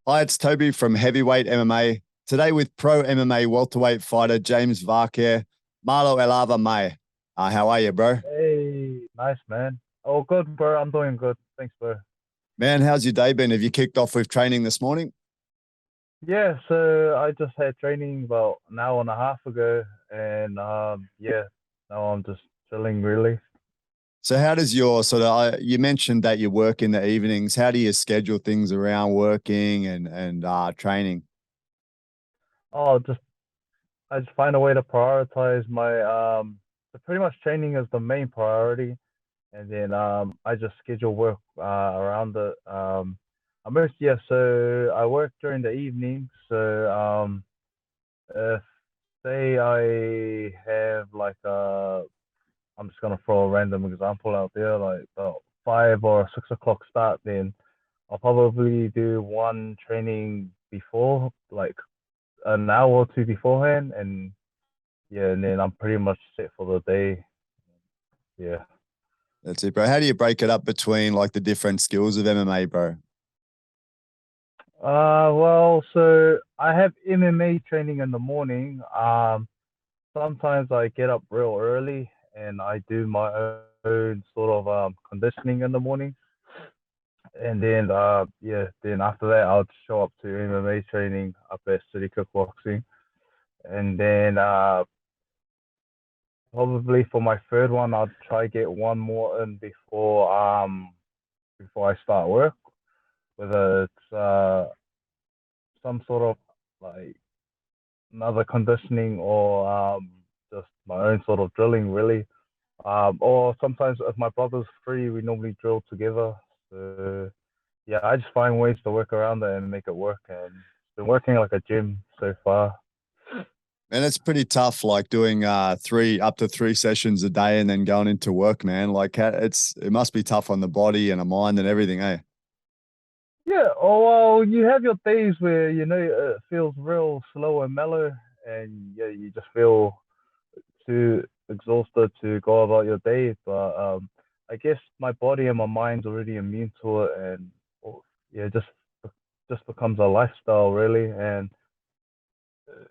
Hi, it's Toby from Heavyweight MMA. Today with pro MMA welterweight fighter James Vake. Marlo Elava May. How are you, bro? Hey, nice man. Oh, good, bro. I'm doing good. Thanks, bro. Man, how's your day been? Have you kicked off with training this morning? Yeah, so I just had training about an hour and a half ago, and yeah, now I'm just chilling really. So how does your you mentioned that you work in the evenings. How do you schedule things around working and training? Oh, just I just find a way to prioritize my pretty much training is the main priority, and then I just schedule work around it. I most yeah, so I work during the evening, so if say I have like I'm just gonna throw a random example out there, like about 5 or 6 o'clock start, then I'll probably do one training before, like an hour or two beforehand, and yeah, and then I'm pretty much set for the day. Yeah. That's it, bro. How do you break it up between like the different skills of MMA, bro? Well, so I have MMA training in the morning. Sometimes I get up real early and I do my own sort of conditioning in the morning. And then yeah, then after that I'll show up to MMA training up at City Kickboxing. And then probably for my third one I'll try get one more in before I start work, whether it's some sort of like another conditioning or just my own sort of drilling really. Or sometimes if my brother's free we normally drill together. So yeah, I just find ways to work around it and make it work. And it's been working like a gym so far. And it's pretty tough, like doing three up to three sessions a day and then going into work, man. Like it must be tough on the body and the mind and everything, eh? Yeah, oh well, you have your days where it feels real slow and mellow, and yeah, you just feel too exhausted to go about your day. But I guess my body and my mind's already immune to it, and yeah, just becomes a lifestyle really. And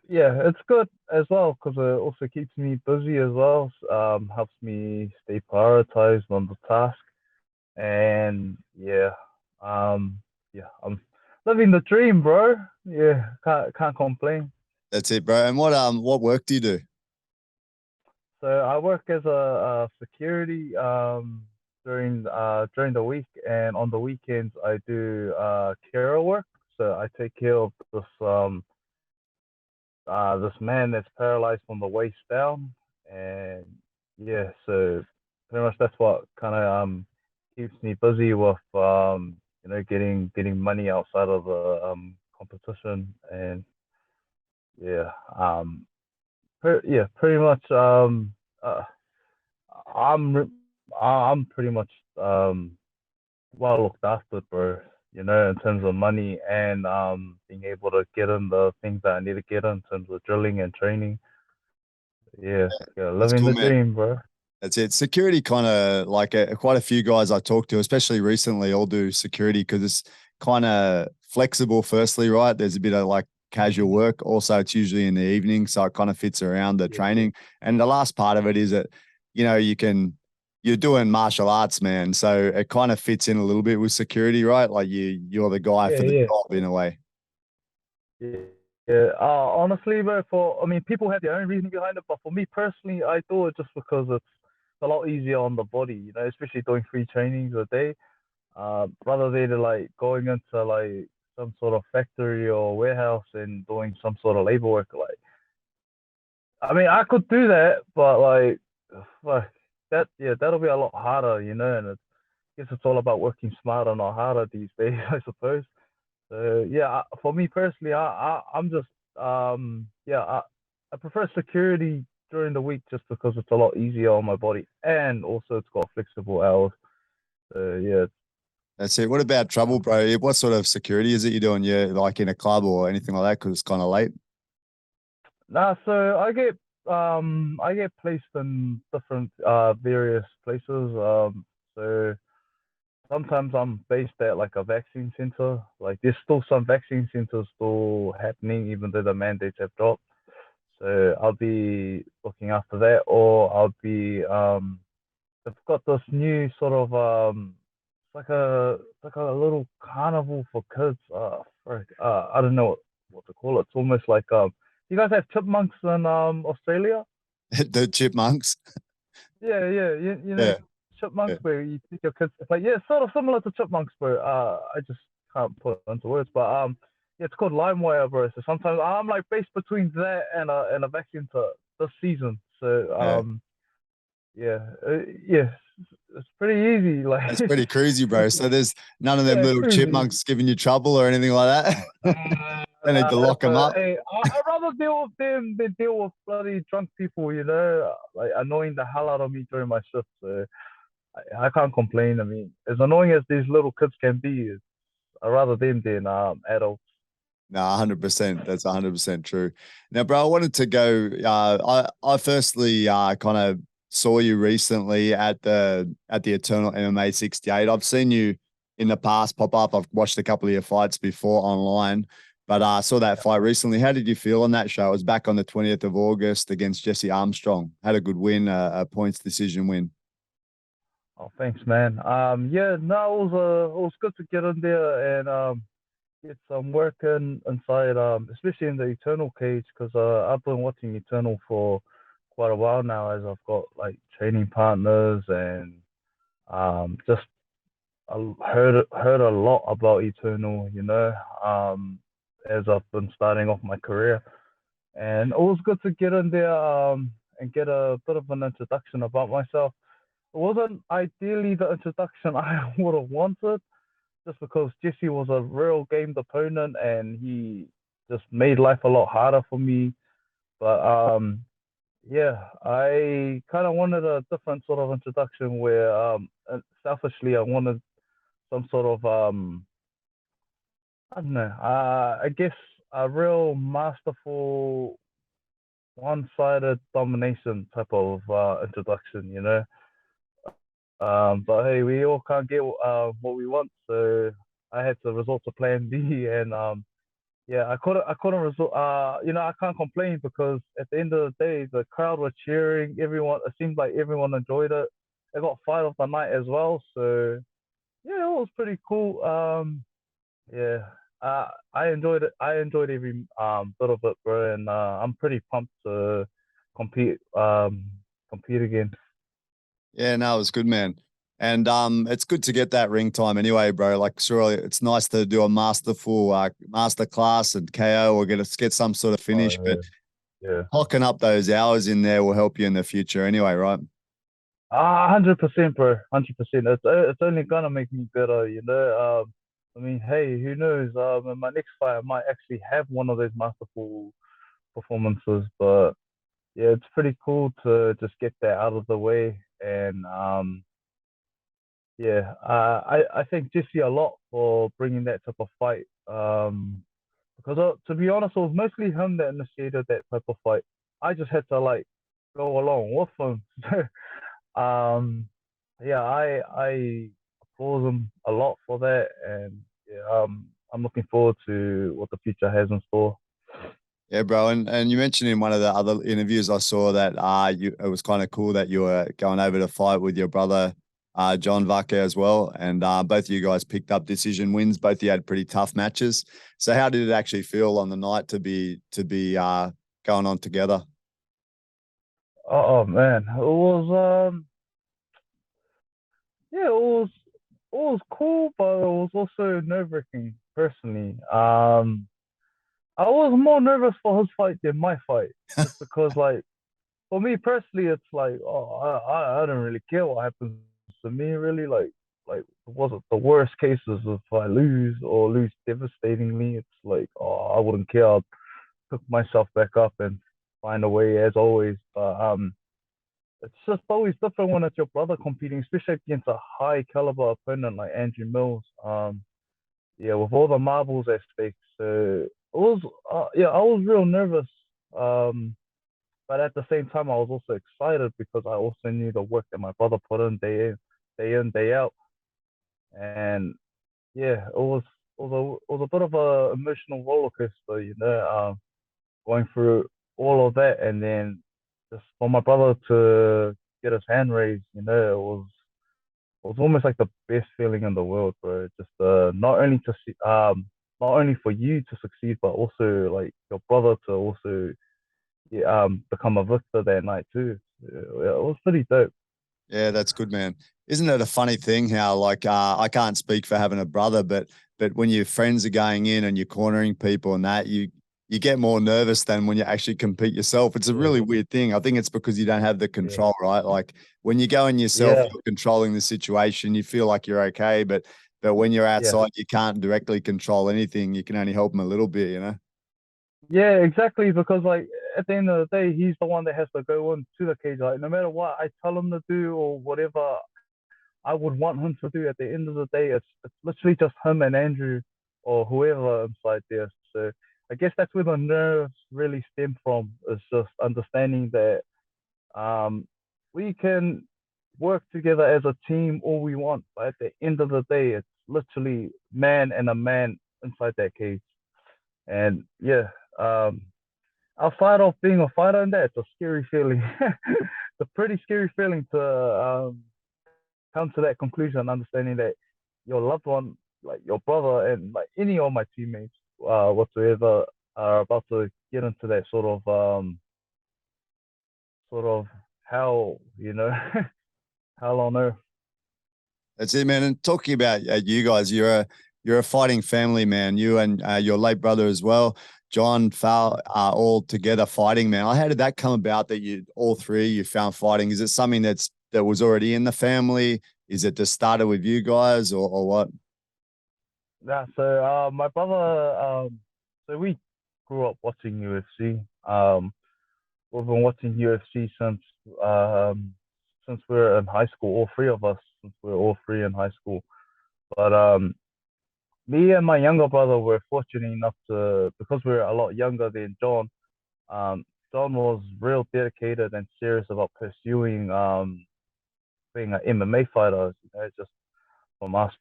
yeah, it's good as well because it also keeps me busy as well. Helps me stay prioritized on the task, and yeah, I'm living the dream, bro. Yeah, can't complain. That's it, bro. And what work do you do? So I work as a security during the week, and on the weekends I do carer work. So I take care of this man that's paralyzed from the waist down, and yeah, so pretty much that's what kind of keeps me busy with getting money outside of the competition. And yeah, pretty much uh I'm I'm pretty much well looked after, bro. In terms of money and being able to get in the things that I need to get in terms of drilling and training. Yeah, yeah, That's living cool, the man. dream, bro. That's it. Security kind of like quite a few guys I talk to, especially recently, all do security because it's kind of flexible. Firstly, right? There's a bit of like casual work. Also, it's usually in the evening, so it kind of fits around the Yeah, yeah, training. And the last part of it is that you're doing martial arts, man. So it kind of fits in a little bit with security, right? Like you're the guy yeah, for the yeah, job in a way. yeah. Yeah. Honestly, bro, I mean, people have their own reasoning behind it, but for me personally, I do it just because it's a lot easier on the body, especially doing 3 trainings a day. Rather than like going into like some sort of factory or warehouse and doing some sort of labor work. Like, I mean, I could do that, but like, fuck, yeah, that'll be a lot harder, and I guess it's all about working smarter, not harder these days, I suppose. So yeah, for me personally, I'm just yeah, I prefer security during the week just because it's a lot easier on my body and also it's got flexible hours. So yeah. That's it. What about trouble, bro? What sort of security is it you're doing? Yeah, like in a club or anything like that? Because it's kind of late. Nah, so I get placed in different various places. So sometimes I'm based at like a vaccine center. Like there's still some vaccine centers still happening, even though the mandates have dropped. So I'll be looking after that, or I'll be they've got this new sort of it's like a little carnival for kids. I don't know what to call it. It's almost like you guys have chipmunks in Australia? The chipmunks. You know Yeah. chipmunks Yeah. where you take your kids. It's like yeah, it's sort of similar to chipmunks, bro. I just can't put it into words, but yeah, it's called LimeWire, bro. So sometimes I'm like based between that and a vacuum to this season. So Yeah. yeah, yeah, it's pretty easy. Like That's pretty crazy, bro. So there's none of them yeah, little crazy. chipmunks giving you trouble or anything like that. Don't need to lock them up. Hey, I'd rather deal with them than deal with bloody drunk people, you know, like annoying the hell out of me during my shift. So I can't complain. I mean, as annoying as these little kids can be, I'd rather them than adults. No, 100%. That's 100% true. Now, bro, I wanted to go. I firstly kind of saw you recently at the Eternal MMA 68. I've seen you in the past pop up. I've watched a couple of your fights before online, but I saw that fight recently. How did you feel on that show? It was back on the 20th of August against Jesse Armstrong. Had a good win, a points decision win. Oh, thanks, man. Yeah, no, it was good to get in there and get some work inside, especially in the Eternal cage, because I've been watching Eternal for quite a while now, as I've got like training partners and just I heard a lot about Eternal, you know, as I've been starting off my career, and it was good to get in there and get a bit of an introduction about myself. It wasn't ideally the introduction I would have wanted, just because Jesse was a real gamed opponent and he just made life a lot harder for me. But yeah, I kind of wanted a different sort of introduction where selfishly I wanted some sort of I don't know, I guess a real masterful one-sided domination type of introduction, you know. But hey, we all can't get what we want, so I had to resort to Plan B, and yeah, I couldn't resort. You know, I can't complain because at the end of the day, the crowd was cheering. Everyone, it seemed like everyone enjoyed it. I got fight of the night as well, so yeah, it was pretty cool. Yeah, I enjoyed it. I enjoyed every bit of it, bro, and I'm pretty pumped to compete compete again. Yeah, no, it was good, man. And it's good to get that ring time anyway, bro. Like, surely it's nice to do a masterful master class and KO or get some sort of finish. But Oh yeah. clocking up those hours in there will help you in the future anyway, right? 100%, bro. 100%. It's only gonna make me better, you know. I mean, hey, who knows? In my next fight, I might actually have one of those masterful performances. But yeah, it's pretty cool to just get that out of the way. And yeah, I thank Jesse a lot for bringing that type of fight. Because to be honest, it was mostly him that initiated that type of fight. I just had to like go along with him. Um, yeah, I applaud him a lot for that, and yeah, I'm looking forward to what the future has in store. Yeah, bro. And you mentioned in one of the other interviews I saw that it was kind of cool that you were going over to fight with your brother John Vake as well. And both of you guys picked up decision wins. Both of you had pretty tough matches. So how did it actually feel on the night to be going on together? Oh man, it was yeah, it was cool, but it was also nerve-wracking personally. I was more nervous for his fight than my fight, just because like for me personally, it's like, oh, I don't really care what happens to me, really. Like, it wasn't the worst cases if I lose or lose devastatingly. It's like, oh, I wouldn't care. I'll pick myself back up and find a way as always. But it's just always different when it's your brother competing, especially against a high caliber opponent like Andrew Mills. Yeah, with all the marbles at stake. So it was, yeah, I was real nervous. Um, but at the same time, I was also excited because I also knew the work that my brother put in day in, day out. and yeah, it was a bit of a emotional roller coaster, going through all of that, and then just for my brother to get his hand raised, it was almost like the best feeling in the world, bro. Just not only to see, not only for you to succeed, but also like your brother to also become a victor that night too. Yeah, it was pretty dope. Yeah, that's good, man. Isn't it a funny thing how like I can't speak for having a brother, but when your friends are going in and you're cornering people and that you get more nervous than when you actually compete yourself. It's a Yeah, really weird thing. I think it's because you don't have the yeah, control, right? Like when you go in yourself, yeah, you're controlling the situation. You feel like you're okay, but when you're yeah. outside, you can't directly control anything. You can only help them a little bit, you know? Yeah, exactly. Because like at the end of the day, he's the one that has to go into the cage. Like no matter what I tell him to do or whatever I would want him to do, at the end of the day, it's literally just him and Andrew or whoever inside there. So I guess that's where the nerves really stem from. Is just understanding that um we can work together as a team all we want, but at the end of the day, it's literally man and a man inside that cage. And yeah, um, outside of being a fighter and that, it's a scary feeling. It's a pretty scary feeling to come to that conclusion, understanding that your loved one, like your brother and like any of my teammates, whatsoever, are about to get into that sort of hell, hell on earth. That's it, man. And talking about you guys, you're a fighting family, man. You and your late brother as well, John Fal, are all together fighting, man. How did that come about that you all three you found fighting? Is it something that was already in the family? Is it just started with you guys or what? Yeah, so my brother, so we grew up watching UFC. We've been watching UFC since we were in high school, all three of us, since we were all three in high school. But me and my younger brother were fortunate enough to, because we were a lot younger than John. John was real dedicated and serious about pursuing being an MMA fighter. Just from us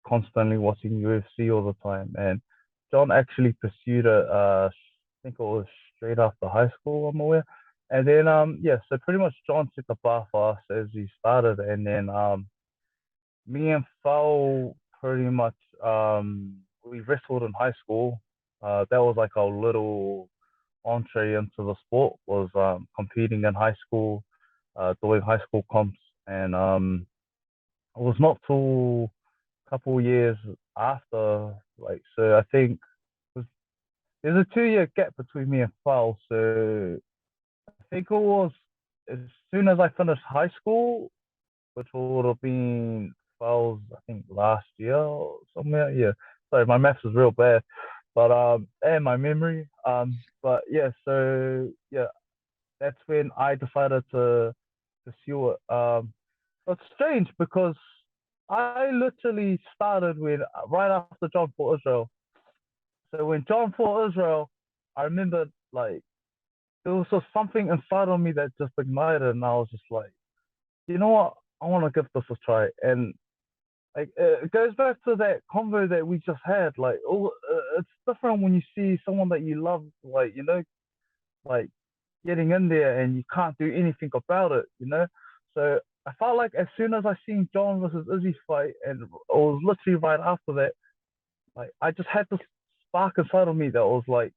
constantly watching UFC all the time. And John actually pursued it. I think it was straight after high school, I'm aware. And then yeah, so pretty much John set the bar for us as he started, and then me and Fao pretty much we wrestled in high school. That was like our little entree into the sport, was competing in high school, doing high school comps, and it was not till a couple of years after, like, so I think there's a 2 year gap between me and Fao. So I think it was as soon as I finished high school, which would have been Fao's, I think, last year or somewhere. Yeah. Sorry, my maths is real bad. But and my memory. But yeah, so yeah, that's when I decided to pursue it. It's strange because I literally started with right after John fought Israel. So when John fought Israel, I remember like there was just something inside of me that just ignited, and I was just like, you know what, I want to give this a try. And like it goes back to that convo that we just had. Like, oh, it's different when you see someone that you love, like like getting in there and you can't do anything about it. So I felt like as soon as I seen John versus Izzy fight, and it was literally right after that, like I just had this spark inside of me that was like,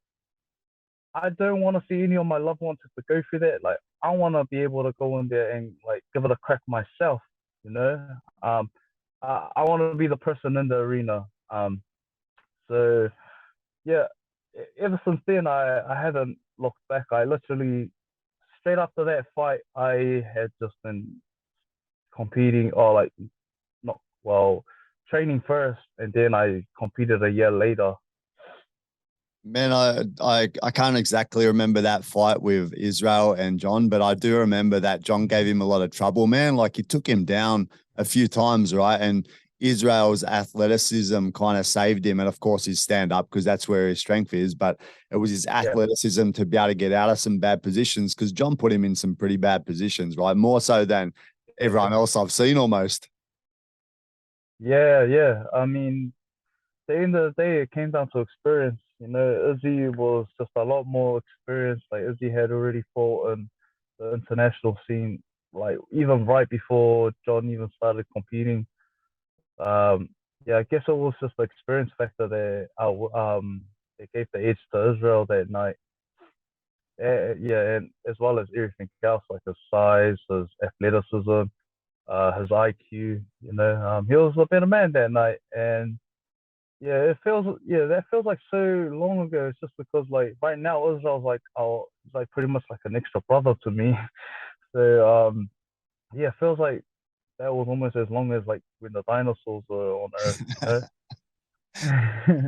I don't want to see any of my loved ones have to go through that. Like I want to be able to go in there and like give it a crack myself. You know, um, I want to be the person in the arena. So yeah, ever since then I haven't looked back. I literally straight after that fight I had just been competing, or like not well, training first, and then I competed a year later. Man, I can't exactly remember that fight with Israel and John, but I do remember that John gave him a lot of trouble, man. Like he took him down a few times, right? And Israel's athleticism kind of saved him. And of course, his stand up, because that's where his strength is. But it was his Yeah, athleticism to be able to get out of some bad positions, because John put him in some pretty bad positions, right? More so than yeah, everyone else I've seen almost. Yeah. I mean, at the end of the day, it came down to experience. You know, Izzy was just a lot more experienced. Like Izzy had already fought in the international scene, like even right before John even started competing. Um, yeah, I guess it was just the experience factor there. They gave the edge to Israel that night. Yeah, and as well as everything else, like his size, his athleticism, his IQ. You know, he was a better man that night, and yeah, that feels like so long ago. It's just because like right now Israel's like it's like pretty much like an extra brother to me. So yeah, it feels like that was almost as long as like when the dinosaurs were on Earth,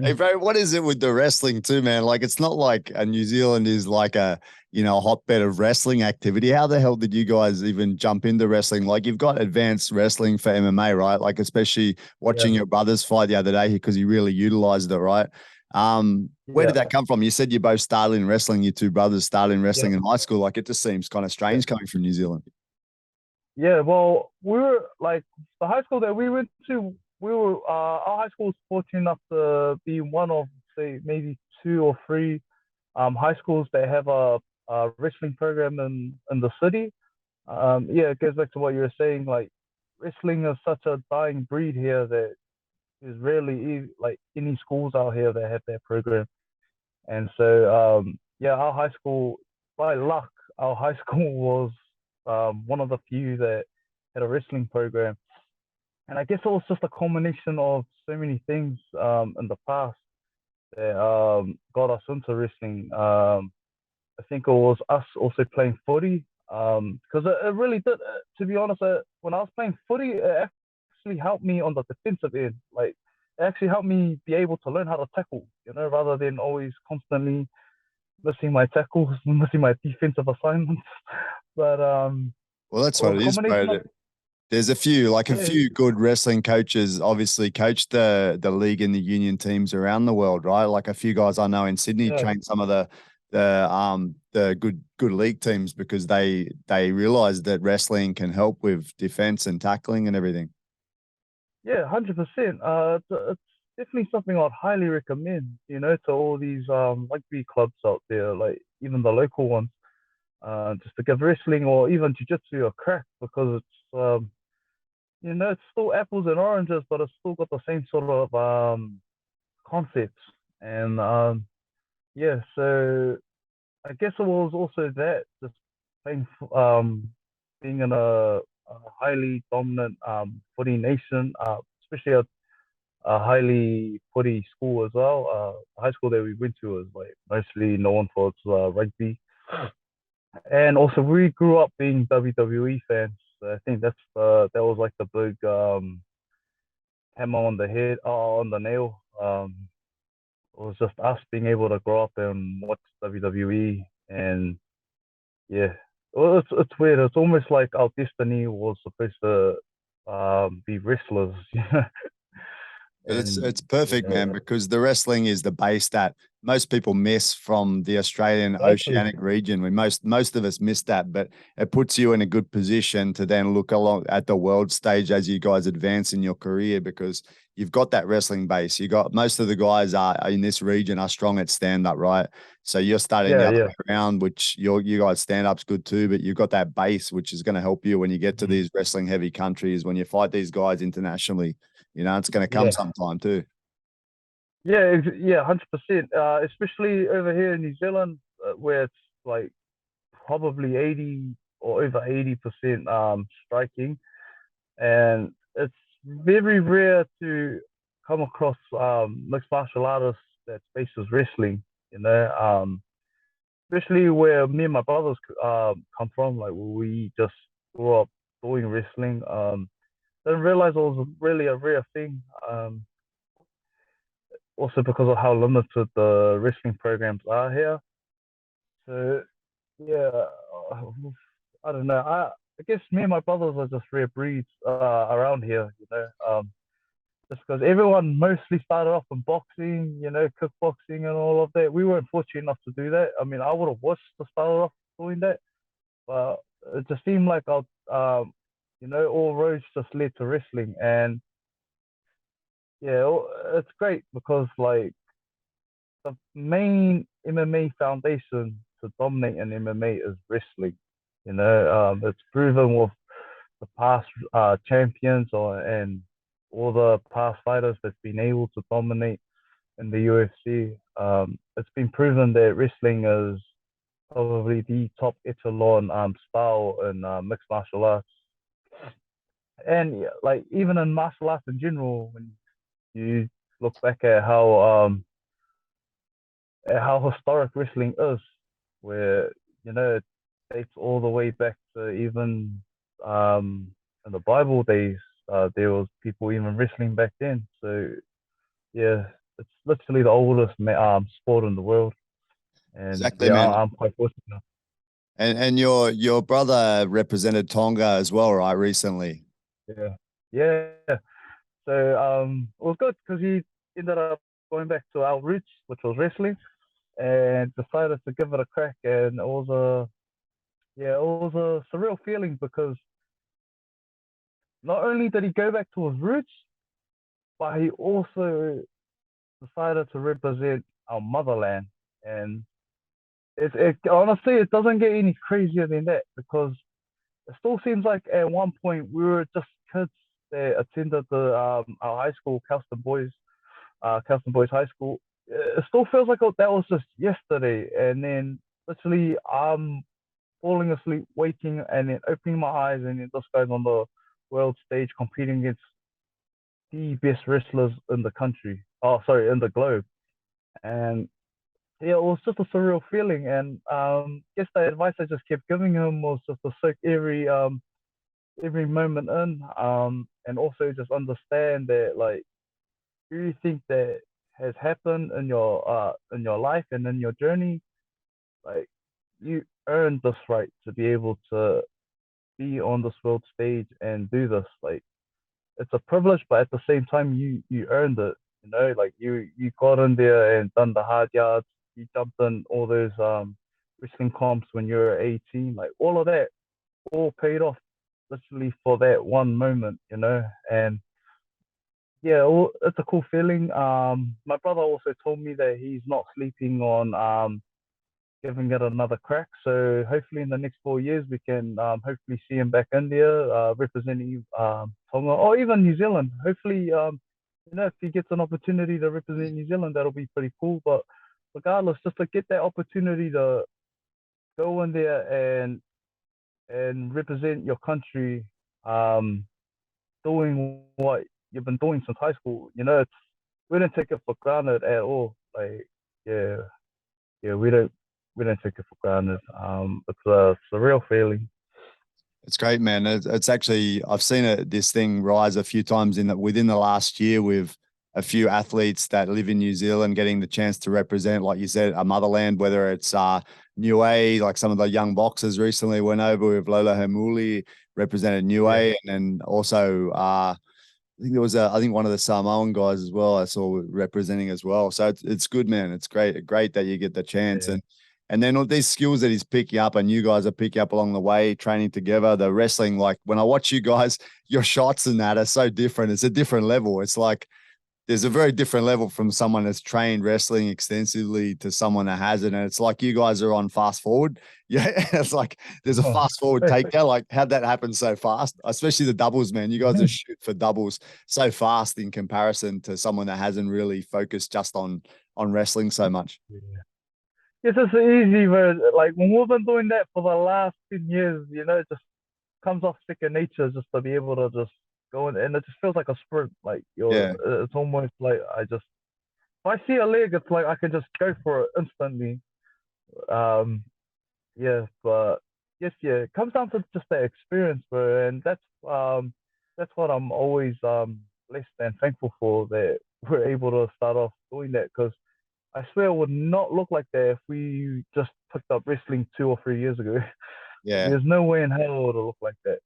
Hey, you bro, what is it with the wrestling too, man? Like, it's not like New Zealand is like a hotbed of wrestling activity. How the hell did you guys even jump into wrestling? Like, you've got advanced wrestling for MMA, right? Like, especially Yeah, watching your brothers fight the other day because he really utilized it, right? Where did yeah, that come from? You said you both started in wrestling. You two brothers started in yeah, wrestling in high school. Like, it just seems kind of yeah. strange coming from New Zealand. Yeah, well, we were like the high school that we went to. We were our high school was fortunate enough to be one of say maybe two or three high schools that have a wrestling program in the city. Yeah, it goes back to what you were saying. Like wrestling is such a dying breed here that there's rarely like any schools out here that have that program. And so yeah, our high school, by luck, our high school was one of the few that had a wrestling program. And I guess it was just a combination of so many things in the past that got us into wrestling. I think it was us also playing footy. Because it really did. To be honest, when I was playing footy, it actually helped me on the defensive end. Like, it actually helped me be able to learn how to tackle. You know, rather than always constantly missing my tackles, missing my defensive assignments. But Well, that's it what was it a is, combination bro. of There's a yeah, few good wrestling coaches obviously coach the league and the union teams around the world, right? Like a few guys I know in Sydney yeah, train some of the good league teams because they realize that wrestling can help with defense and tackling and everything. yeah, 100%. It's definitely something I'd highly recommend. You know, to all these rugby clubs out there, like even the local ones, just to give wrestling or even jiu-jitsu a crack because it's you know, it's still apples and oranges, but it's still got the same sort of concepts. And yeah, so I guess it was also that just playing, being in a highly dominant footy nation, especially a highly footy school as well. The high school that we went to was like mostly known for its rugby, and also we grew up being WWE fans. So I think that was like the big hammer on the head, on the nail. It was just us being able to grow up and watch WWE, and yeah, well, it's weird. It's almost like our destiny was supposed to be wrestlers, It's and perfect, yeah, man, because the wrestling is the base that most people miss from the Australian exactly. Oceanic region. We most of us miss that, but it puts you in a good position to then look along at the world stage as you guys advance in your career because you've got that wrestling base. You got most of the guys are in this region are strong at stand up, right? So you're starting the Yeah, other yeah. way around, which you guys stand up's good too, but you've got that base which is going to help you when you get to Mhm. these wrestling heavy countries when you fight these guys internationally. It's going to come Yeah, sometime too. yeah, 100%. Especially over here in New Zealand, where it's like probably 80 or over 80% striking, and it's very rare to come across mixed martial artists that faces wrestling. You know, especially where me and my brothers come from. Like we just grew up doing wrestling. Didn't realize it was really a rare thing. Also because of how limited the wrestling programs are here. So yeah, I don't know. I guess me and my brothers are just rare breeds around here. You know, just because everyone mostly started off in boxing, you know, kickboxing and all of that. We weren't fortunate enough to do that. I mean, I would have wished to start off doing that, but it just seemed like you know, all roads just led to wrestling, and yeah, it's great because like the main MMA foundation to dominate in MMA is wrestling. It's proven with the past champions and all the past fighters that's been able to dominate in the UFC. It's been proven that wrestling is probably the top echelon style in mixed martial arts. And yeah, like even in martial arts in general, when you look back at how historic wrestling is, where it dates all the way back to even in the Bible days. There was people even wrestling back then. So yeah, it's literally the oldest sport in the world. And Exactly, yeah, man. I'm quite fortunate. And your brother represented Tonga as well, right? Recently. Yeah, yeah. So it was good because he ended up going back to our roots, which was wrestling, and decided to give it a crack. And it was a surreal feeling because not only did he go back to his roots, but he also decided to represent our motherland. And it honestly, it doesn't get any crazier than that because it still seems like at one point we were just kids that attended the our high school, Kelston Boys High School. It still feels like that was just yesterday, and then literally I'm falling asleep, waking, and then opening my eyes, and then this guy's on the world stage competing against the best wrestlers in the country. Oh, sorry, in the globe. And yeah, it was just a surreal feeling. And guess the advice I just kept giving him was just to soak every moment in, and also just understand that like everything that has happened in your life and in your journey, like you earned this right to be able to be on this world stage and do this. Like it's a privilege, but at the same time, you earned it. Like you got in there and done the hard yards. You jumped in all those wrestling comps when you were 18. Like all of that, all paid off literally for that one moment. And yeah, it's a cool feeling. My brother also told me that he's not sleeping on giving it another crack. So hopefully in the next 4 years we can hopefully see him back in there representing Tonga or even New Zealand. Hopefully, if he gets an opportunity to represent New Zealand, that'll be pretty cool. But regardless, just to get that opportunity to go in there and represent your country, um, doing what you've been doing since high school, we don't take it for granted at all. Like, yeah, yeah, we don't take it for granted. It's a real feeling. It's great, man. It's actually I've seen this thing rise a few times within the last year with a few athletes that live in New Zealand getting the chance to represent, like you said, a motherland. Whether it's New A, like some of the young boxers recently went over with Lola Hermuli represented New Yeah, A, and then also I think there was I think one of the Samoan guys as well I saw representing as well. So it's good, man. It's great that you get the chance. yeah. And then all these skills that he's picking up and you guys are picking up along the way, training together, the wrestling, like when I watch you guys, your shots and that are so different. It's a different level. It's like there's a very different level from someone that's trained wrestling extensively to someone that hasn't. And it's like you guys are on fast forward. Yeah. It's like there's a Oh, fast forward takedown. Like, how'd that happen so fast? Especially the doubles, man. You guys are shoot for doubles so fast in comparison to someone that hasn't really focused just on wrestling so much. yeah. It's just easy, but like when we've been doing that for the last 10 years, it just comes off second nature just to be able to just go in, and it just feels like a sprint. Like Yeah. it's almost like if I see a leg, it's like I can just go for it instantly. Um, yeah, but yes, yeah, it comes down to just that experience, bro, and that's what I'm always blessed and thankful for that we're able to start off doing that because I swear it would not look like that if we just picked up wrestling 2 or 3 years ago. Yeah. There's no way in hell it would look like that.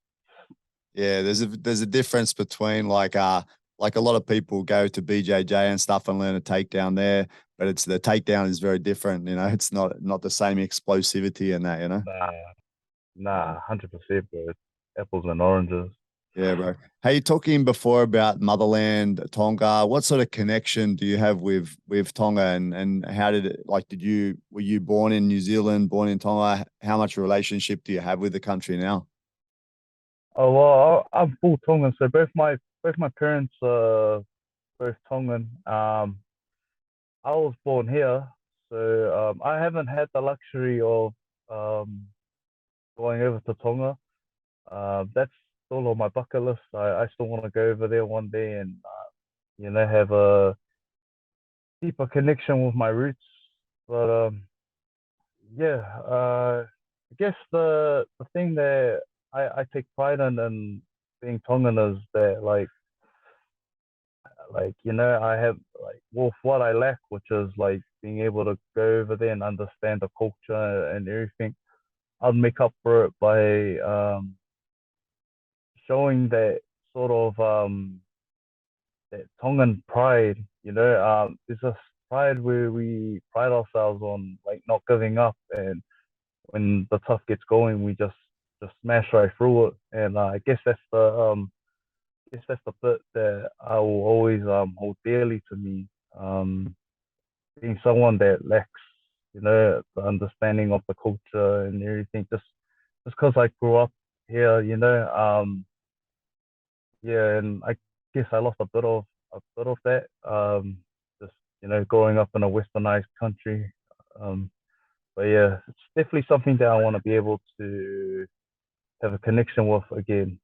Yeah, there's a difference between like a lot of people go to BJJ and stuff and learn a takedown there, but it's the takedown is very different. It's not the same explosivity and that. Nah, nah, 100%, bro. It's apples and oranges. Yeah, bro. Hey, talking before about motherland, Tonga. What sort of connection do you have with Tonga, and how did it, like, were you born in New Zealand, born in Tonga? How much relationship do you have with the country now? Oh well, I'm full Tongan, so both my parents both Tongan. I was born here, so I haven't had the luxury of um going over to Tonga. That's still on my bucket list. I still want to go over there one day and have a deeper connection with my roots. But yeah, I guess the thing that I take pride in being Tongan is that I have like with what I lack, which is like being able to go over there and understand the culture and everything. I'll make up for it by showing that sort of that Tongan pride. There's this pride where we pride ourselves on like not giving up, and when the tough gets going, we just smash right through it. And I guess that's the bit that I will always hold dearly to me. Um, Being someone that lacks, the understanding of the culture and everything, just because I grew up here, yeah, and I guess I lost a bit of that. Just growing up in a westernized country. Um, but yeah, it's definitely something that I want to be able to have a connection with again.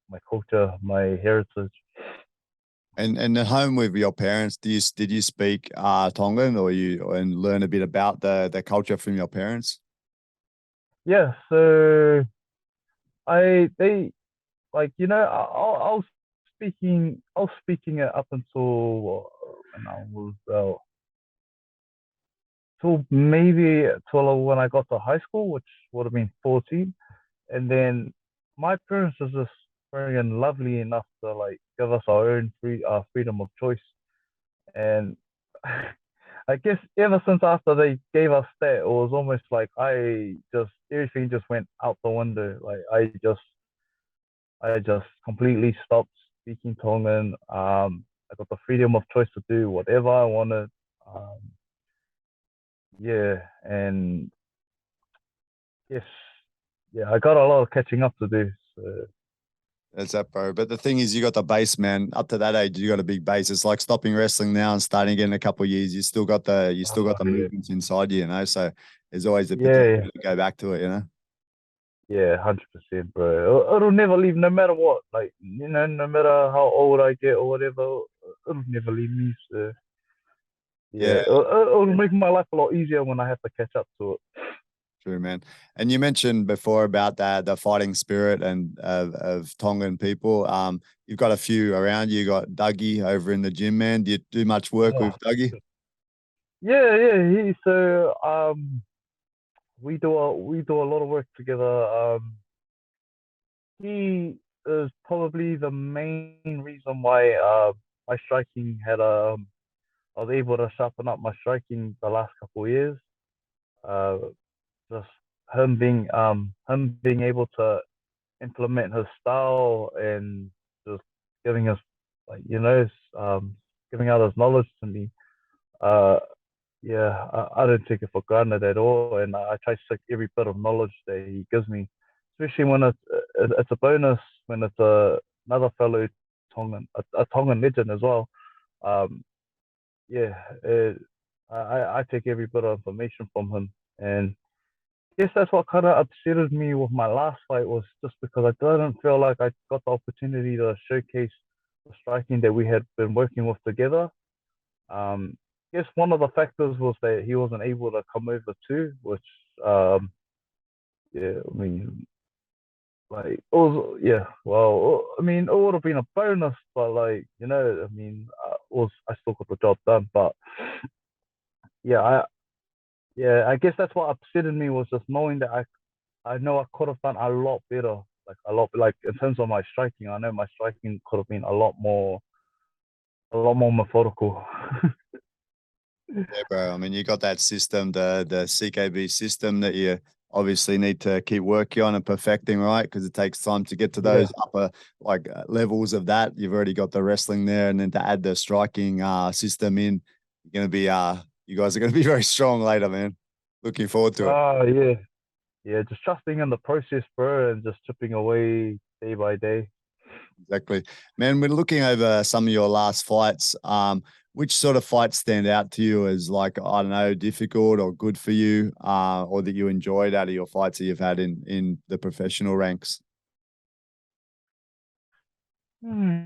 My culture, my heritage. And at home with your parents, did you speak Tongan, or and learn a bit about the culture from your parents? Yeah, so they like I was speaking it up until when I was till maybe till when I got to high school, which would have been 14. And then my parents was just very lovely enough to like give us our own freedom of choice. And I guess ever since after they gave us that, it was almost like I just everything just went out the window. Like I just completely stopped speaking Tongan. I got the freedom of choice to do whatever I wanted. Um, yeah, and yes, yeah, I got a lot of catching up to do. So That's that, bro. But the thing is, you got the base, man. Up to that age, you got a big base. It's like stopping wrestling now and starting again in a couple of years. You still got the yeah, movements inside you. So there's always the yeah, potential yeah, to go back to it. yeah, 100%, bro. It'll never leave, no matter what. Like no matter how old I get or whatever, it'll never leave me. So yeah, Yeah, it'll make my life a lot easier when I have to catch up to it. true, man. And you mentioned before about that the fighting spirit and of Tongan people. You've got a few around you. You got Dougie over in the gym, man. Do you do much work Oh, with Dougie? yeah, yeah. We do a lot of work together. He is probably the main reason why my striking I was able to sharpen up my striking the last couple of years. Uh, just him being able to implement his style and just giving us like giving out his knowledge to me. Uh, yeah, I don't take it for granted at all, and I try to take every bit of knowledge that he gives me, especially when it's a bonus when it's another fellow a Tongan legend as well. Um, yeah, I take every bit of information from him, and I guess that's what kind of upsetted me with my last fight was just because I didn't feel like I got the opportunity to showcase the striking that we had been working with together. I guess one of the factors was that he wasn't able to come over too, which um, yeah, I mean, like it was yeah. Well, I mean, it would have been a bonus, but like I mean, I still got the job done, but yeah, I guess that's what upsetted me was just knowing that I know I could have done a lot better, like a lot, like in terms of my striking. I know my striking could have been a lot more methodical. Yeah, bro. I mean, you got that system, the CKB system that you obviously need to keep working on and perfecting, right? Because it takes time to get to Yeah. those upper levels of that. You've already got the wrestling there, and then to add the striking system in, you're gonna be you guys are gonna be very strong later, man. Looking forward to it. Oh yeah. Yeah, just trusting in the process, bro, and just chipping away day by day. Exactly. Man, we're looking over some of your last fights. Which sort of fights stand out to you as like, I don't know, difficult or good for you, or that you enjoyed out of your fights that you've had in the professional ranks? Hmm.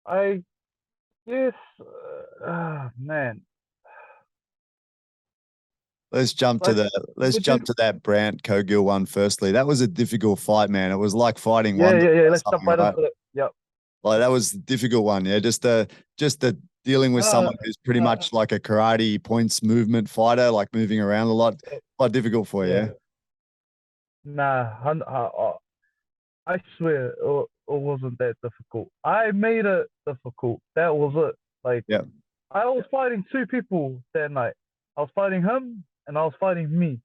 I guess, man, Let's jump to like the let's with this. jump to that Brant Cogill one firstly. That was a difficult fight, man. It was like fighting Yeah, Wonder yeah, yeah. or Let's jump something, right right? into it. Yep. Like that was a difficult one, yeah. Just the dealing with Uh, someone who's pretty uh, much like a karate points movement fighter, like moving around a lot. Quite difficult for you, yeah. yeah. Nah, I swear it wasn't that difficult. I made it difficult. That was it. Like Yeah. I was fighting two people that night. I was fighting him and I was fighting me.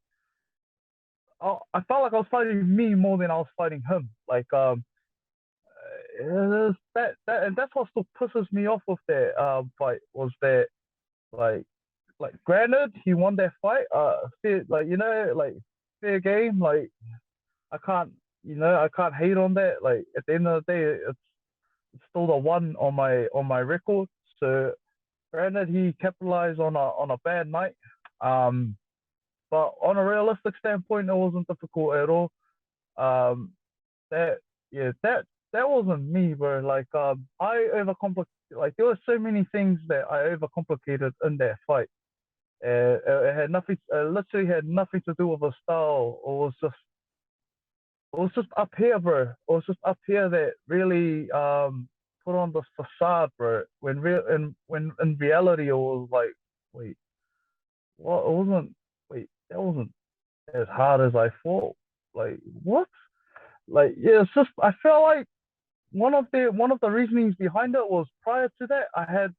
I felt like I was fighting me more than I was fighting him. Like and that's what still pisses me off with that fight was that like granted he won that fight fair, like like fair game, like I can't I can't hate on that. Like at the end of the day it's still the one on my record. So granted he capitalized on a bad night, um but on a realistic standpoint it wasn't difficult at all. um that yeah that wasn't me, bro. Like I overcomplicated. Like there were so many things that I overcomplicated in that fight. It had nothing. Literally had nothing to do with a style. It was just up here, bro. It was just up here that really put on the facade, bro. When in reality it was like, wait, what? It wasn't. Wait, that wasn't as hard as I thought. Like what? Like yeah, it's just I felt like one of the reasonings behind it was prior to that I had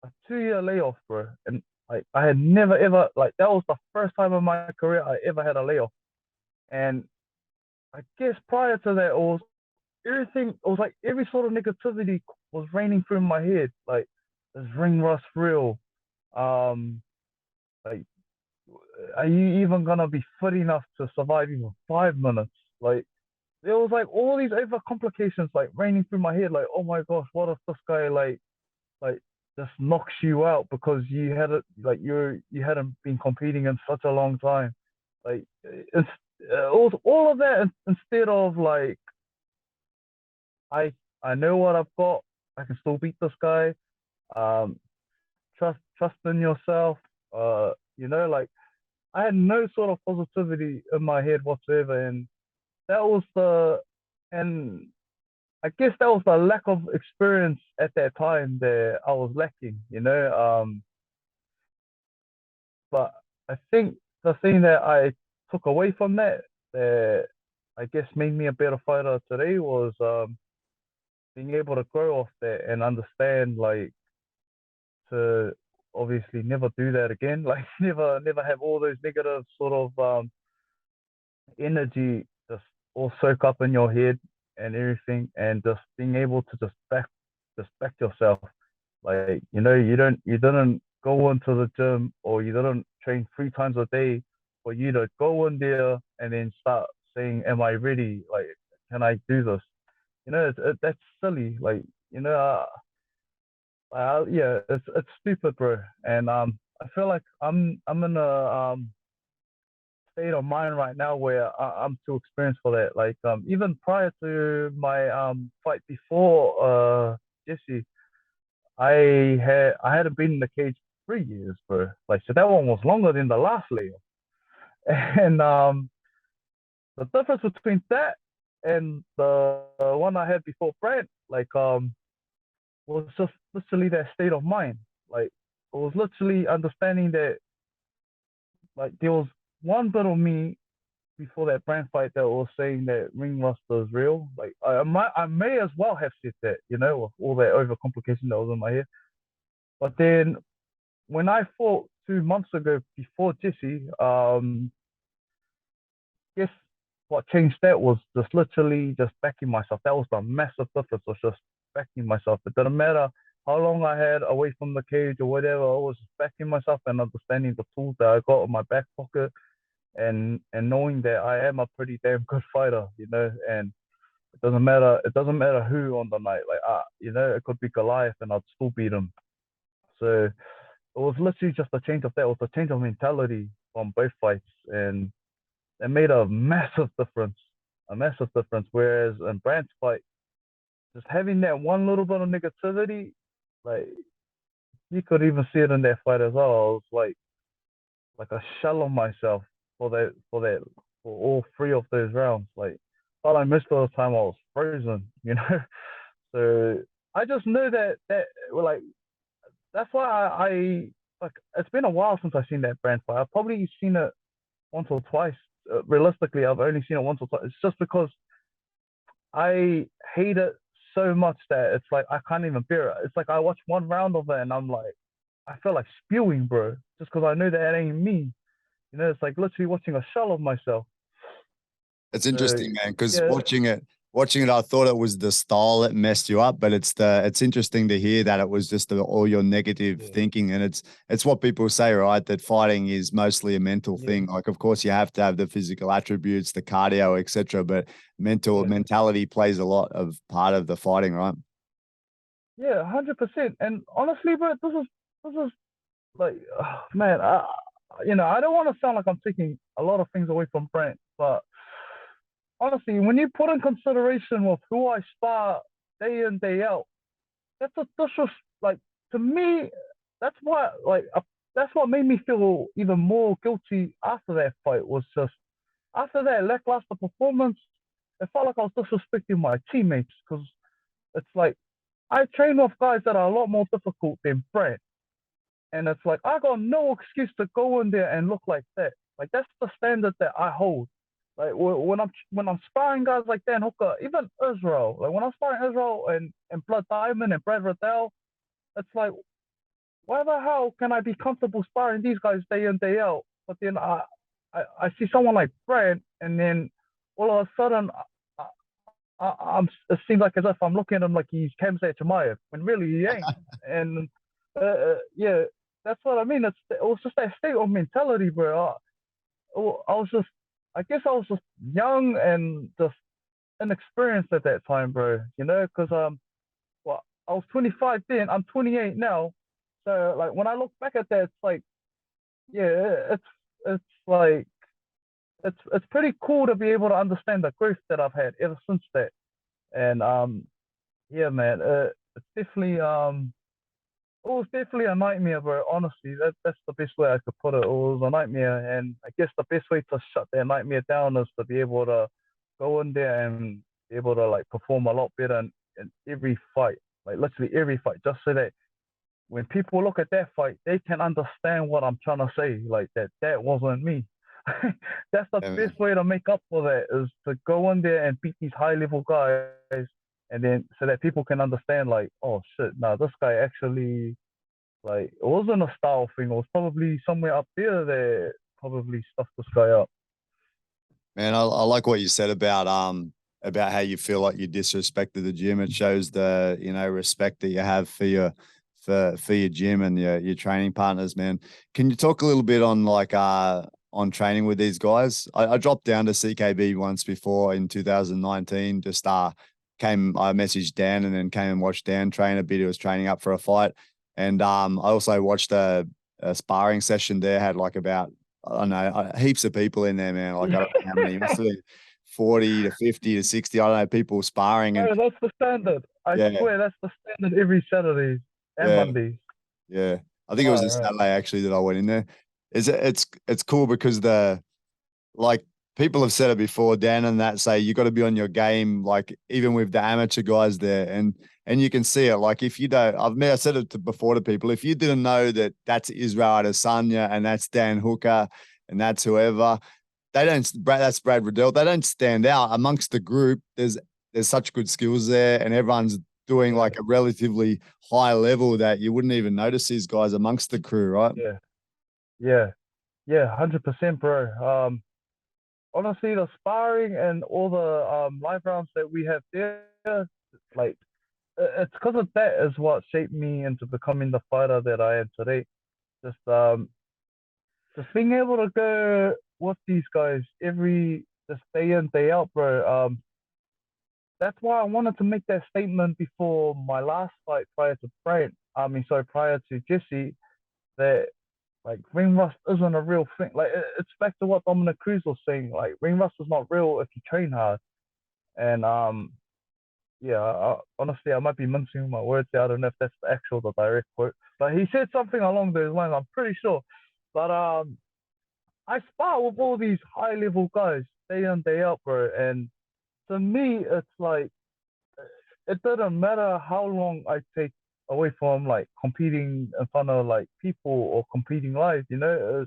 a 2 year layoff, bro, and like I had never ever like that was the first time in my career I ever had a layoff, and I guess prior to that it was everything. It was like every sort of negativity was raining through my head, like is ring rust real? Um, like are you even gonna be fit enough to survive even 5 minutes? Like there was like all these over complications like raining through my head, like oh my gosh, what if this guy like just knocks you out because you had it like you hadn't been competing in such a long time. Like it's all of that instead of like I I know what I've got. I can still beat this guy. Um, trust in yourself. Like I had no sort of positivity in my head whatsoever, and that was the and I guess that was the lack of experience at that time that I was lacking, But I think the thing that I took away from that I guess made me a better fighter today was being able to grow off that and understand like to obviously never do that again. Like never have all those negative sort of energy just all soak up in your head and everything, and just being able to just back yourself. Like you didn't go into the gym or you didn't train 3 times a day for you to go in there and then start saying, "Am I ready? Like, can I do this?" That's silly. Like, yeah, it's stupid, bro. And I feel like I'm in a state of mind right now where I'm too experienced for that. Like, even prior to my fight before Jesse, I hadn't been in the cage 3 years, bro. Like, so that one was longer than the last layoff. And the difference between that and the one I had before Brent, like, was just literally that state of mind. Like, it was literally understanding that, like, there was one bit of me before that brand fight that was saying that ring rust is real. Like, I may as well have said that, with all that overcomplication that was in my head. But then when I fought 2 months ago before Jesse, guess what changed that was just literally just backing myself. That was the massive difference, was just backing myself. It didn't matter how long I had away from the cage or whatever, I was just backing myself and understanding the tools that I got in my back pocket, and knowing that I am a pretty damn good fighter, and it doesn't matter who on the night. Like it could be Goliath and I'd still beat him. So it was literally just a change of that. It was a change of mentality from both fights, and it made a massive difference. A massive difference. Whereas in Brand's fight, just having that one little bit of negativity, like you could even see it in that fight as well. I was like a shell of myself for all three of those rounds. Like all I missed all the time, I was frozen. So I just knew that like that's why I like. It's been a while since I've seen that Brand fight. I've probably seen it once or twice. Realistically, I've only seen it once or twice. It's just because I hate it so much that it's like I can't even bear it. It's like I watch one round of it and I'm like, I feel like spewing, bro, just because I know that it ain't me. It's like literally watching a shell of myself. It's So interesting, man, because yeah, watching it, I thought it was the style that messed you up, but it's interesting to hear that it was just all your negative yeah, thinking, and it's what people say, right? That fighting is mostly a mental yeah, thing. Like, of course, you have to have the physical attributes, the cardio, etc., but yeah, mentality plays a lot of part of the fighting, right? yeah, 100%. And honestly, bro, this is like, man, I don't want to sound like I'm taking a lot of things away from Brent, but honestly, when you put in consideration with who I spar day in day out, that's just like, to me, that's why that's what made me feel even more guilty after that fight. Was just after that lackluster performance, it felt like I was disrespecting my teammates, because it's like I train with guys that are a lot more difficult than Brent. And it's like I got no excuse to go in there and look like that. Like that's the standard that I hold. Like when I'm sparring guys like Dan Hooker, even Israel. Like when I'm sparring Israel and Blood Diamond and Brad Riddell, it's like, why the hell can I be comfortable sparring these guys day in day out? But then I see someone like Brad, and then all of a sudden it seems like as if I'm looking at him like he's Khamzat Chimaev, when really he ain't. And yeah, that's what I mean. It was just that state of mentality, bro. I was just, I guess I was just young and just inexperienced at that time, bro. Because well, I was 25 then. I'm 28 now. So like when I look back at that, it's like, yeah, it's like it's pretty cool to be able to understand the growth that I've had ever since that. And yeah, man, it's definitely it was definitely a nightmare, bro. Honestly, that's the best way I could put it. It was a nightmare, and I guess the best way to shut that nightmare down is to be able to go in there and be able to like perform a lot better in every fight, like literally every fight, just so that when people look at that fight, they can understand what I'm trying to say, like that wasn't me. That's the Yeah, best man. way to make up for that, is to go in there and beat these high level guys, and then so that people can understand, like, oh shit, now this guy actually, like, it wasn't a style thing. It was probably somewhere up there that probably stuffed this guy up. Man, I like what you said about how you feel like you disrespected the gym. It shows the respect that you have for your gym and your training partners, man. Can you talk a little bit on like on training with these guys? I dropped down to CKB once before in 2019. Just I messaged Dan and then came and watched Dan train a bit. He was training up for a fight, and I also watched a sparring session there. Had like about, I don't know, heaps of people in there, man. Like I don't know how many, must have been 40 to 50 to 60. I don't know, people sparring. And Bro, that's the standard. I yeah, swear that's the standard every Saturdays and yeah, Mondays. yeah. I think it was All a right. Saturday actually that I went in there. It's cool because like people have said it before, Dan and that say you got to be on your game, like even with the amateur guys there, and you can see it. Like if you don't, I said it before to people, if you didn't know that that's Israel Adesanya and that's Dan Hooker and that's whoever, that's Brad Riddell. They don't stand out amongst the group. There's such good skills there, and everyone's doing like a relatively high level that you wouldn't even notice these guys amongst the crew, right? Yeah, yeah, yeah, 100%, bro. Honestly, the sparring and all the live rounds that we have there, like it's because of that is what shaped me into becoming the fighter that I am today. Just just being able to go with these guys every just day in day out, bro. That's why I wanted to make that statement before my last fight prior to Brian. I mean, sorry, prior to Jesse, that like ring rust isn't a real thing. Like it's back to what Dominic Cruz was saying. Like ring rust is not real if you train hard. And yeah, honestly, I might be mincing my words here. I don't know if that's the actual, the direct quote, but he said something along those lines. I'm pretty sure. But I spar with all these high level guys day in day out, bro. And to me, it's like it doesn't matter how long I take away from like competing in front of like people or competing live. You know,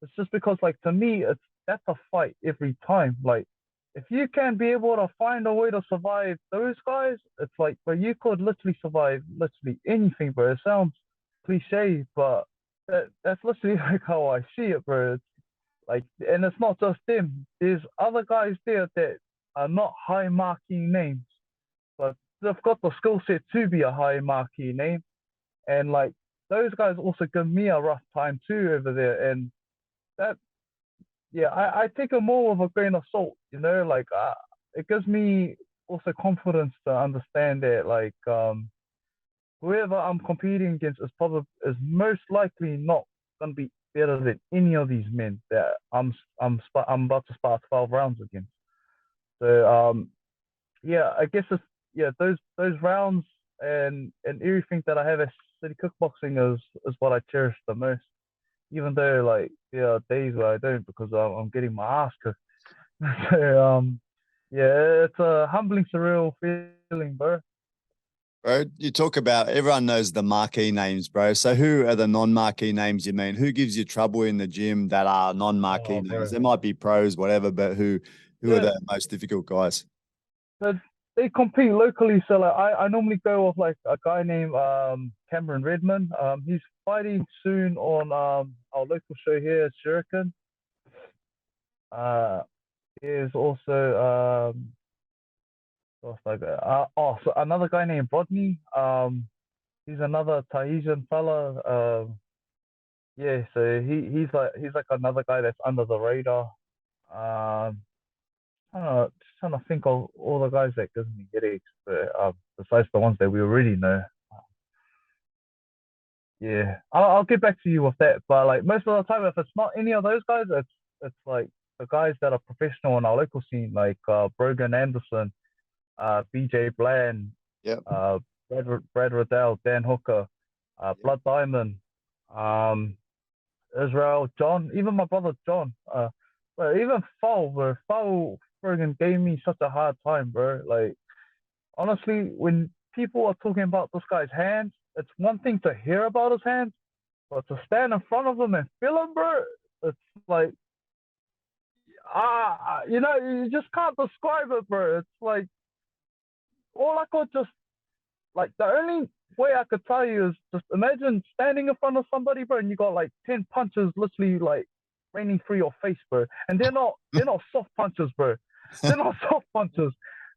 it's just because like to me, that's a fight every time. Like if you can be able to find a way to survive those guys, it's like, but you could literally survive literally anything, bro. It sounds cliche, but that's literally like how I see it, bro. It's like, and it's not just them. There's other guys there that are not high marquee names, but they've got the skill set to be a high marquee name. And like those guys also give me a rough time too over there. And that, yeah, I take it more of a grain of salt, you know, like it gives me also confidence to understand that like whoever I'm competing against is most likely not gonna be better than any of these men that I'm about to start 12 rounds against. So yeah, I guess it's yeah those rounds and everything that I have at City Kickboxing is what I cherish the most. Even though like there are days where I don't because I'm getting my ass kicked. So yeah, it's a humbling, surreal feeling, bro. Bro, you talk about everyone knows the marquee names, bro. So who are the non-marquee names you mean? Who gives you trouble in the gym that are non-marquee Oh, names? bro. There might be pros, whatever, but who are Yeah, the most difficult guys? but they compete locally. So like I normally go with like a guy named Cameron Redmond. He's fighting soon on our local show here, Shuriken. Uh, there's also what's like so another guy named Rodney. He's another Tahitian fella. Yeah, so he's like another guy that's under the radar. Um, I don't know, just trying to think of all the guys that gives me headaches, but besides the ones that we already know. Yeah, I'll get back to you with that. But like most of the time, if it's not any of those guys, it's like the guys that are professional in our local scene, like Brogan Anderson, BJ Bland, Yep. Brad Riddell, Dan Hooker, Yep. Blood Diamond, um, Israel, John, even my brother John, but even Fowl, bro. Fowl friggin' gave me such a hard time, bro. Like honestly, when people are talking about this guy's hands, it's one thing to hear about his hands, but to stand in front of them and feel them, bro, it's like you know, you just can't describe it, bro. It's like all I could just like the only way I could tell you is just imagine standing in front of somebody, bro, and you got like 10 punches literally like raining through your face, bro. And they're not soft punches, bro. They're not soft punches.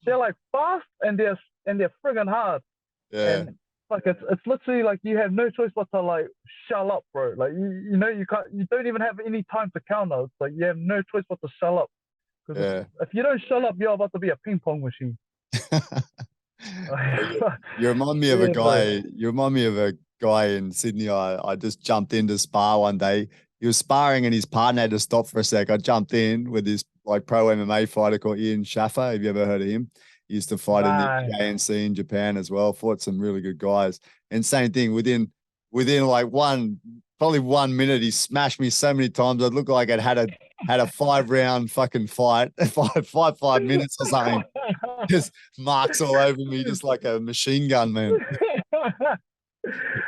They're like fast and they're friggin' hard. Yeah. And like it's literally like you have no choice but to like shell up, bro. Like you know you don't even have any time to counter. It's like you have no choice but to shell up. Because Yeah. if you don't shell up, you're about to be a ping pong machine. You remind me of a Yeah, bro. guy. You remind me of a guy in Sydney. I just jumped in to spar one day. He was sparring and his partner had to stop for a sec. I jumped in with this like pro MMA fighter called Ian Schaffer. Have you ever heard of him? He used to fight in the Nah. JNC in Japan as well. Fought some really good guys. And same thing within like probably 1 minute, he smashed me so many times. I'd look like I'd had a 5 round fucking fight, 5 minutes or something. Just marks all over me, just like a machine gun, man.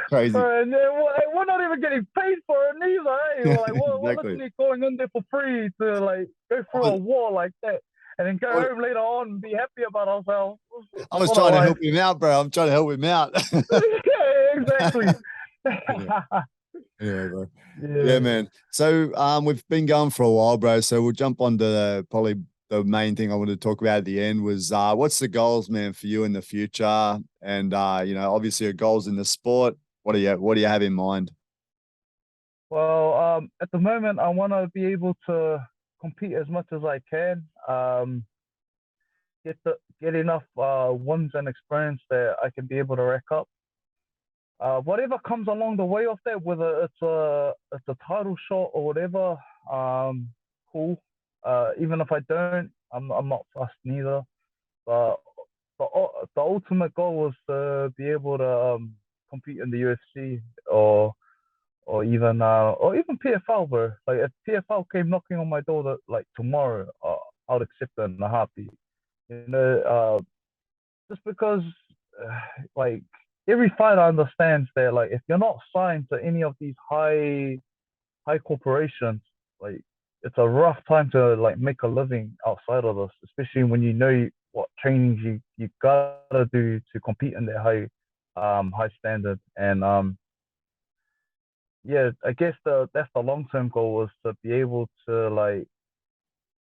Crazy. And we're not even getting paid for it neither, eh? We're like we're Exactly. literally going in there for free to like go through a war like that. and then go home later on and be happy about ourselves. I was What a trying to life. help him out, bro. I'm trying to help him out. Yeah, exactly. Yeah. Anyway, bro. Yeah, Yeah. man. So we've been going for a while, bro. So we'll jump on to probably the main thing I wanted to talk about at the end was what's the goals, man, for you in the future? And obviously your goals in the sport. What do you have in mind? Well, at the moment, I want to be able to compete as much as I can. Get enough wins and experience that I can be able to rack up. Whatever comes along the way of that, whether it's a title shot or whatever, cool. Even if I don't, I'm not fussed neither. But the ultimate goal was to be able to compete in the UFC or even PFL, bro. Like if PFL came knocking on my door like tomorrow, I'd accept it in a heartbeat. You know, just because like every fighter understands that like if you're not signed to any of these high corporations, like it's a rough time to like make a living outside of this, especially when you know what trainings you gotta do to compete in that high standard. And yeah, I guess that's the long term goal was to be able to like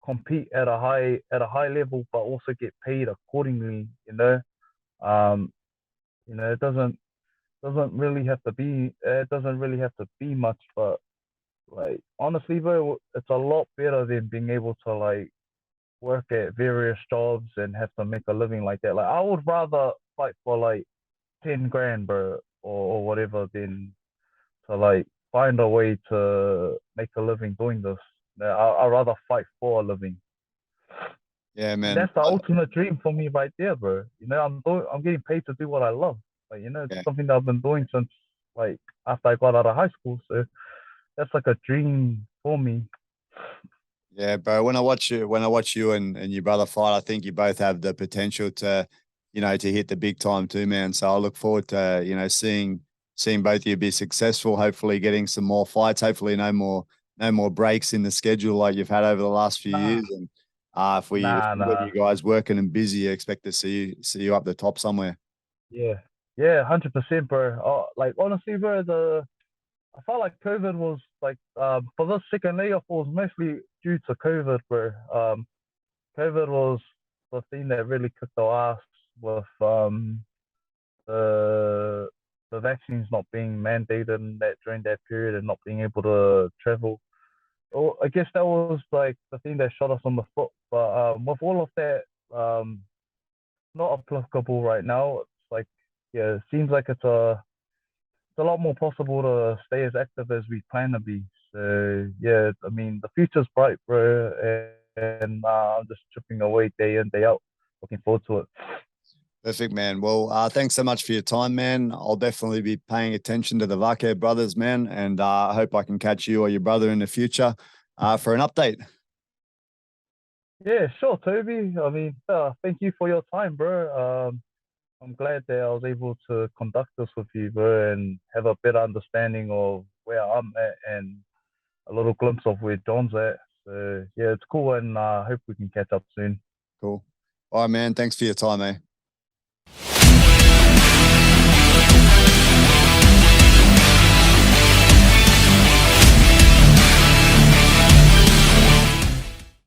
compete at a high level, but also get paid accordingly. Um, it doesn't really have to be much, but like honestly, bro, it's a lot better than being able to like work at various jobs and have to make a living like that. Like I would rather fight for like 10 grand, bro, or whatever, than to like find a way to make a living doing this. I'd rather fight for a living. Yeah, And man. that's the ultimate dream for me right there, bro. I'm getting paid to do what I love. Like, it's Yeah. something that I've been doing since like after I got out of high school. So that's like a dream for me. Yeah, bro. When I watch you and your brother fight, I think you both have the potential to hit the big time too, man. So I look forward to, seeing both of you be successful, hopefully getting some more fights, hopefully no more breaks in the schedule like you've had over the last few Nah, years. And if nah, we got nah. you guys working and busy, I expect to see you up the top somewhere. Yeah, yeah, 100%, bro. Like honestly, bro, I felt like COVID was like for this second layoff was mostly due to COVID, bro. COVID was the thing that really kicked our ass with the the vaccines not being mandated in that during that period and not being able to travel. Oh, I guess that was like the thing that shot us on the foot. But with all of that, not applicable right now. It's like, yeah, it seems like it's a lot more possible to stay as active as we plan to be. So yeah, I mean the future's bright, bro, and I'm just chipping away day in day out. Looking forward to it. Perfect, man. Well, thanks so much for your time, man. I'll definitely be paying attention to the Vake brothers, man, and I hope I can catch you or your brother in the future for an update. Yeah, sure, Toby. I mean, thank you for your time, bro. I'm glad that I was able to conduct this with you, bro, and have a better understanding of where I'm at and a little glimpse of where John's at. So yeah, it's cool, and I hope we can catch up soon. Cool. All right, man. Thanks for your time, eh?